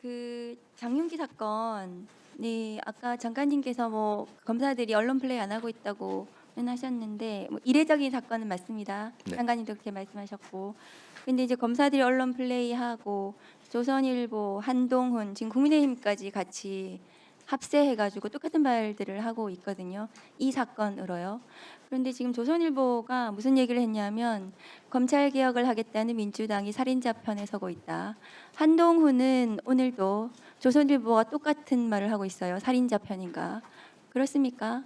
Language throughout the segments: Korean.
그 장윤기 사건, 네, 아까 장관님께서 뭐 검사들이 언론 플레이 안 하고 있다고 하셨는데 뭐 이례적인 사건은 맞습니다. 네. 장관님도 그렇게 말씀하셨고, 근데 이제 검사들이 언론 플레이하고 조선일보, 한동훈, 지금 국민의힘까지 같이 합세해가지고 똑같은 말들을 하고 있거든요. 이 사건으로요. 그런데 지금 조선일보가 무슨 얘기를 했냐면 검찰 개혁을 하겠다는 민주당이 살인자 편에 서고 있다. 한동훈은 오늘도 조선일보와 똑같은 말을 하고 있어요. 살인자 편인가? 그렇습니까?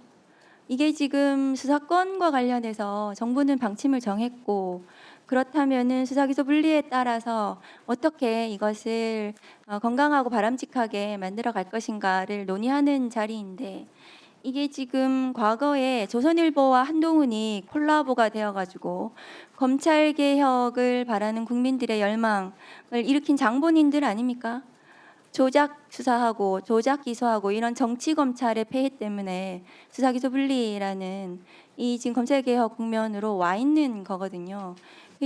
이게 지금 수사권과 관련해서 정부는 방침을 정했고, 그렇다면은 수사기소 분리에 따라서 어떻게 이것을 건강하고 바람직하게 만들어 갈 것인가를 논의하는 자리인데, 이게 지금 과거에 조선일보와 한동훈이 콜라보가 되어가지고 검찰 개혁을 바라는 국민들의 열망을 일으킨 장본인들 아닙니까? 조작 수사하고 조작 기소하고 이런 정치 검찰의 폐해 때문에 수사기소 분리라는 이 지금 검찰 개혁 국면으로 와 있는 거거든요.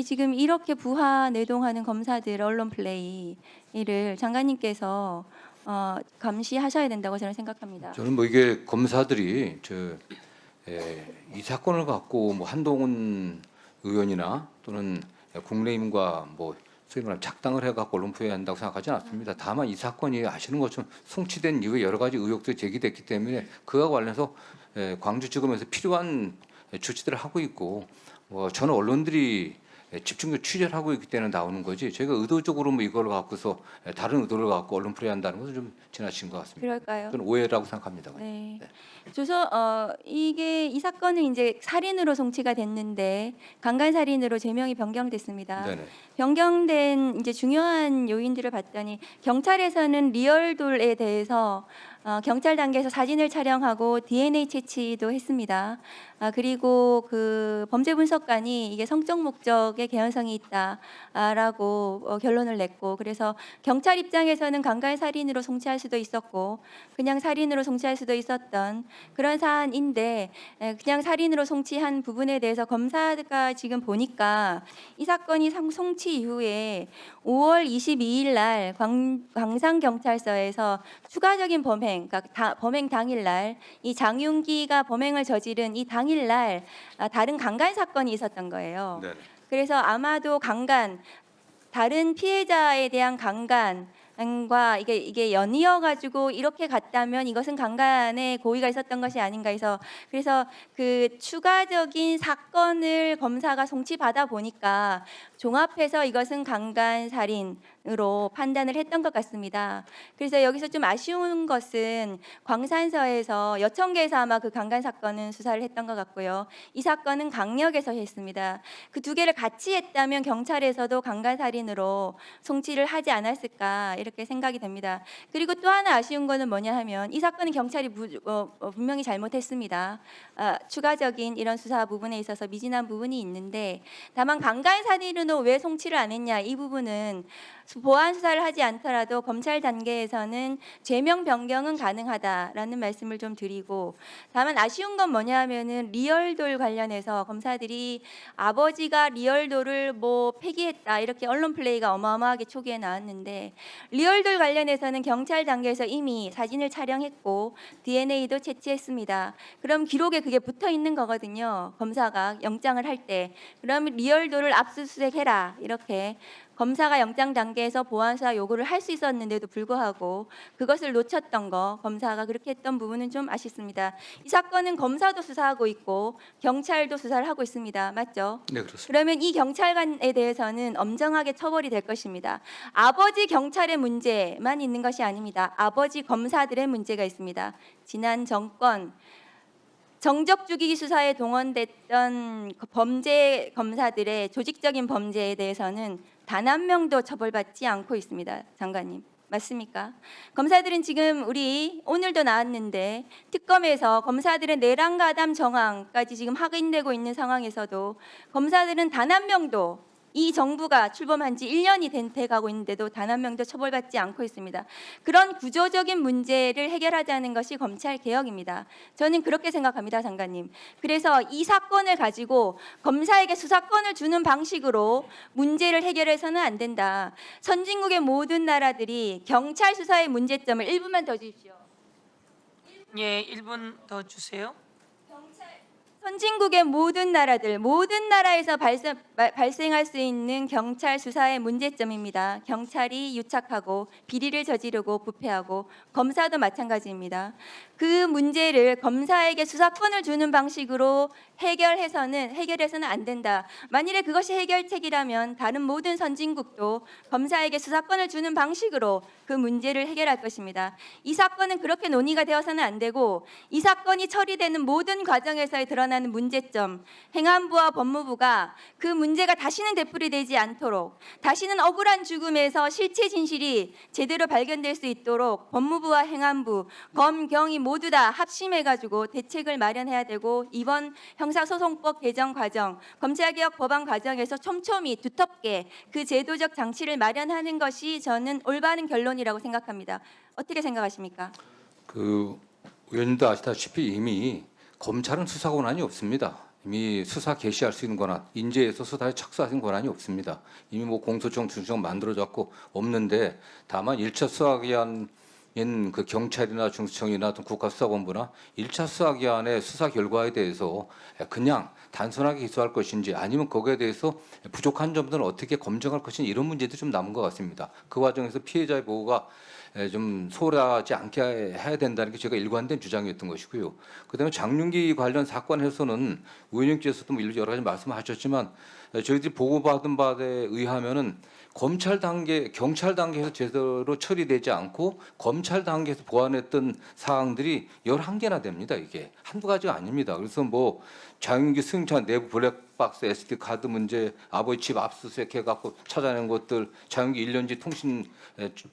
지금 이렇게 부하 내동하는 검사들 언론 플레이를 장관님께서 감시하셔야 된다고 저는 생각합니다. 저는 뭐 이게 검사들이 이 사건을 갖고 뭐 한동훈 의원이나 또는 국민의힘과 뭐 소위 말하면 작당을 해갖고 언론 부여한다고 생각하지는 않습니다. 다만 이 사건이 아시는 것처럼 송치된 이후에 여러 가지 의혹들이 제기됐기 때문에 그와 관련해서 광주지검에서 필요한 조치들을 하고 있고, 저는 언론들이 집중적으로 취재를 하고 있기 때문에 나오는 거지, 저희가 의도적으로 뭐 이걸 갖고서 다른 의도를 갖고 언론 플레이한다는 것은 좀 지나친 것 같습니다. 그럴까요? 저는 오해라고 생각합니다. 네. 네. 이 사건은 이제 살인으로 송치가 됐는데 강간 살인으로 제명이 변경됐습니다. 네네. 변경된 이제 중요한 요인들을 봤더니 경찰에서는 리얼돌에 대해서 경찰 단계에서 사진을 촬영하고 DNA 채취도 했습니다. 그리고 그 범죄 분석관이 이게 성적 목적의 개연성이 있다라고 결론을 냈고, 그래서 경찰 입장에서는 강간 살인으로 송치할 수도 있었고 그냥 살인으로 송치할 수도 있었던 그런 사안인데, 그냥 살인으로 송치한 부분에 대해서 검사가 지금 보니까 이 사건이 송치 이후에 5월 22일 날 광산경찰서에서 추가적인 범행, 그러니까 범행 당일날 이 장윤기가 범행을 저지른 이 당일날 다른 강간 사건이 있었던 거예요. 네. 그래서 아마도 다른 피해자에 대한 강간과 이게 연이어 가지고 이렇게 갔다면 이것은 강간의 고의가 있었던 것이 아닌가 해서, 그래서 그 추가적인 사건을 검사가 송치받아 보니까 종합해서 이것은 강간 살인으로 판단을 했던 것 같습니다. 그래서 여기서 좀 아쉬운 것은 광산서에서 여청계에서 아마 그 강간 사건은 수사를 했던 것 같고요. 이 사건은 강력에서 했습니다. 그 두 개를 같이 했다면 경찰에서도 강간 살인으로 송치를 하지 않았을까 이렇게 생각이 됩니다. 그리고 또 하나 아쉬운 거는 뭐냐 하면 이 사건은 경찰이 분명히 잘못했습니다. 추가적인 이런 수사 부분에 있어서 미진한 부분이 있는데, 다만 강간 살인으로 왜 송치를 안 했냐, 이 부분은 보안 수사를 하지 않더라도 검찰 단계에서는 죄명 변경은 가능하다라는 말씀을 좀 드리고, 다만 아쉬운 건 뭐냐 하면은 리얼돌 관련해서 검사들이 아버지가 리얼돌을 뭐 폐기했다 이렇게 언론 플레이가 어마어마하게 초기에 나왔는데, 리얼돌 관련해서는 경찰 단계에서 이미 사진을 촬영했고 DNA도 채취했습니다. 그럼 기록에 그게 붙어 있는 거거든요. 검사가 영장을 할 때. 그럼 리얼돌을 압수수색해라 이렇게 검사가 영장 단계에서 보안수사 요구를 할 수 있었는데도 불구하고 그것을 놓쳤던 거, 검사가 그렇게 했던 부분은 좀 아쉽습니다. 이 사건은 검사도 수사하고 있고 경찰도 수사를 하고 있습니다. 맞죠? 네, 그렇습니다. 그러면 이 경찰관에 대해서는 엄정하게 처벌이 될 것입니다. 아버지 경찰의 문제만 있는 것이 아닙니다. 아버지 검사들의 문제가 있습니다. 지난 정권 정적 죽이기 수사에 동원됐던 범죄 검사들의 조직적인 범죄에 대해서는 단 한 명도 처벌받지 않고 있습니다. 장관님, 맞습니까? 검사들은 지금 우리 오늘도 나왔는데 특검에서 검사들의 내란가담 정황까지 지금 확인되고 있는 상황에서도 검사들은 단 한 명도 이 정부가 출범한 지 1년이 돼가고 있는데도 단 한 명도 처벌받지 않고 있습니다. 그런 구조적인 문제를 해결하자는 것이 검찰 개혁입니다. 저는 그렇게 생각합니다, 장관님. 그래서 이 사건을 가지고 검사에게 수사권을 주는 방식으로 문제를 해결해서는 안 된다. 선진국의 모든 나라들이 경찰 수사의 문제점을 1분만 더 주십시오. 예, 1분 더 주세요. 선진국의 모든 나라들, 모든 나라에서 발생할 수 있는 경찰 수사의 문제점입니다. 경찰이 유착하고 비리를 저지르고 부패하고 검사도 마찬가지입니다. 그 문제를 검사에게 수사권을 주는 방식으로 해결해서는 안 된다. 만일에 그것이 해결책이라면 다른 모든 선진국도 검사에게 수사권을 주는 방식으로 그 문제를 해결할 것입니다. 이 사건은 그렇게 논의가 되어서는 안 되고 이 사건이 처리되는 모든 과정에서 드러나는 문제점, 행안부와 법무부가 그 문제가 다시는 되풀이되지 않도록, 다시는 억울한 죽음에서 실체 진실이 제대로 발견될 수 있도록 법무부와 행안부, 검, 경이 모두 다 합심해가지고 대책을 마련해야 되고, 이번 형사소송법 개정 과정, 검찰개혁 법안 과정에서 촘촘히 두텁게 그 제도적 장치를 마련하는 것이 저는 올바른 결론이라고 생각합니다. 어떻게 생각하십니까? 그 의원님도 아시다시피 이미 검찰은 수사 권한이 없습니다. 이미 수사 개시할 수 있는 권한, 인재에서 수사에 착수할 수 있는 권한이 없습니다. 이미 뭐 공소청, 중수청 만들어졌고 없는데, 다만 1차 수사기한 그 경찰이나 중수청이나 국가수사본부나 1차 수사기관의 수사 결과에 대해서 그냥 단순하게 기소할 것인지, 아니면 거기에 대해서 부족한 점들은 어떻게 검증할 것인지, 이런 문제도 좀 남은 것 같습니다. 그 과정에서 피해자의 보호가 좀 소홀하지 않게 해야 된다는 게 제가 일관된 주장이었던 것이고요. 그다음에 장윤기 관련 사건에서는 의원님께서도 뭐 여러 가지 말씀하셨지만, 저희들이 보고받은 바에 의하면은 검찰 단계, 경찰 단계에서 제대로 처리되지 않고 검찰 단계에서 보완했던 사항들이 11개나 됩니다. 이게 한두 가지가 아닙니다. 그래서 뭐 장윤기 승차 내부 블랙박스 SD 카드 문제, 아버지 집 압수수색해갖고 찾아낸 것들, 장윤기 1년지 통신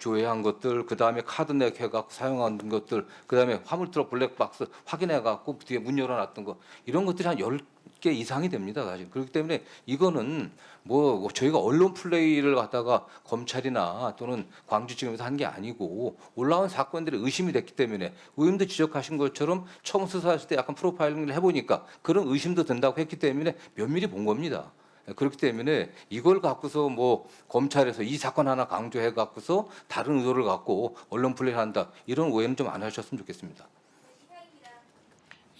조회한 것들, 그 다음에 카드 내해갖고 사용한 것들, 그 다음에 화물트럭 블랙박스 확인해갖고 뒤에 문 열어놨던 거, 이런 것들이 한 10개 이상이 됩니다. 사실. 그렇기 때문에 이거는 뭐 저희가 언론 플레이를 갖다가 검찰이나 또는 광주지검에서 한 게 아니고 올라온 사건들이 의심이 됐기 때문에, 의원도 지적하신 것처럼 처음 수사했을 때 약간 프로파일링을 해보니까 그런 의심도 든다고 했기 때문에 면밀히 본 겁니다. 그렇기 때문에 이걸 갖고서 뭐 검찰에서 이 사건 하나 강조해 갖고서 다른 의도를 갖고 언론 플레이를 한다, 이런 오해는 좀 안 하셨으면 좋겠습니다.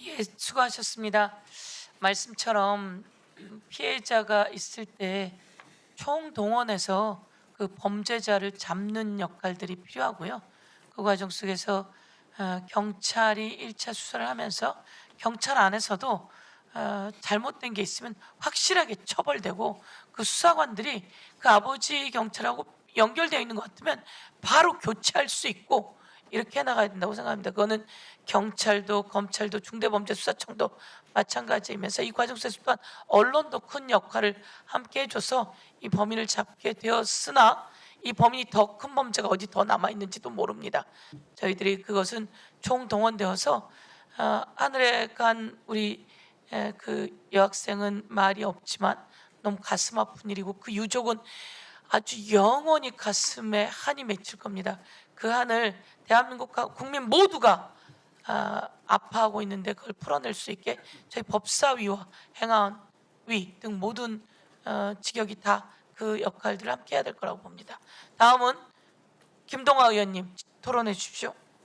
예, 수고하셨습니다. 말씀처럼 피해자가 있을 때 총동원해서 그 범죄자를 잡는 역할들이 필요하고요. 그 과정 속에서 경찰이 1차 수사를 하면서 경찰 안에서도 잘못된 게 있으면 확실하게 처벌되고, 그 수사관들이 그 아버지 경찰하고 연결되어 있는 것 같으면 바로 교체할 수 있고, 이렇게 해나가야 된다고 생각합니다. 그거는 경찰도 검찰도 중대범죄수사청도 마찬가지이면서 이 과정 속에서 또한 언론도 큰 역할을 함께 해줘서 이 범인을 잡게 되었으나, 이 범인이 더 큰 범죄가 어디 더 남아있는지도 모릅니다. 저희들이 그것은 총동원되어서 하늘에 간 우리 그 여학생은 말이 없지만 너무 가슴 아픈 일이고, 그 유족은 아주 영원히 가슴에 한이 맺힐 겁니다. 그 한을 대한민국 국민 모두가 아파하고 있는데 그걸 풀어낼 수 있게 저희 법사위와 행안위 등 모든 직역이 다 그 역할들을 함께 해야 될 거라고 봅니다. 다음은 김동아 의원님 토론해 주십시오.